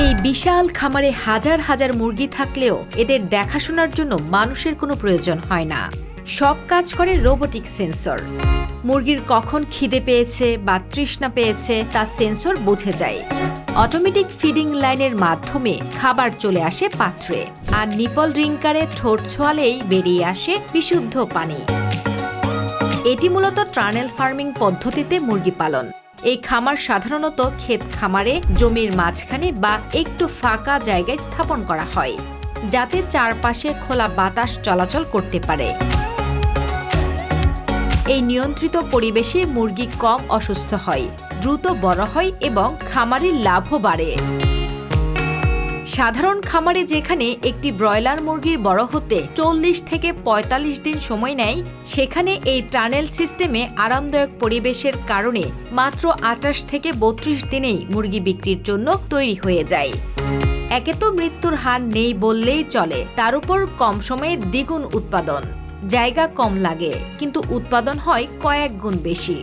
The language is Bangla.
এই বিশাল খামারে হাজার হাজার মুরগি থাকলেও এদের দেখাশোনার জন্য মানুষের কোনো প্রয়োজন হয় না। সব কাজ করে রোবোটিক সেন্সর। মুরগির কখন খিদে পেয়েছে বা তৃষ্ণা পেয়েছে তা সেন্সর বুঝে যায়। অটোমেটিক ফিডিং লাইনের মাধ্যমে খাবার চলে আসে পাত্রে, আর নিপল ড্রিঙ্কারে ঠোঁট ছোঁয়ালেই বেরিয়ে আসে বিশুদ্ধ পানি। এটি মূলত টানেল ফার্মিং পদ্ধতিতে মুরগি পালন। এই খামার সাধারণত ক্ষেত খামারে জমির মাঝখানে বা একটু ফাঁকা জায়গায় স্থাপন করা হয়, যাতে চারপাশে খোলা বাতাস চলাচল করতে পারে। এই নিয়ন্ত্রিত পরিবেশে মুরগি কম অসুস্থ হয়, দ্রুত বড় হয় এবং খামারের লাভও বাড়ে। সাধারণ খামারে যেখানে একটি ব্রয়লার মুরগির বড় হতে 40 থেকে 45 দিন সময় নেয়, সেখানে এই টানেল সিস্টেমে আরামদায়ক পরিবেশের কারণে মাত্র 28 থেকে 32 দিনেই মুরগি বিক্রির জন্য তৈরি হয়ে যায়। একে তো মৃত্যুর হার নেই বললেই চলে, তার উপর কম সময়ে দ্বিগুণ উৎপাদন। জায়গা কম লাগে, কিন্তু উৎপাদন হয় কয়েক গুণ বেশি।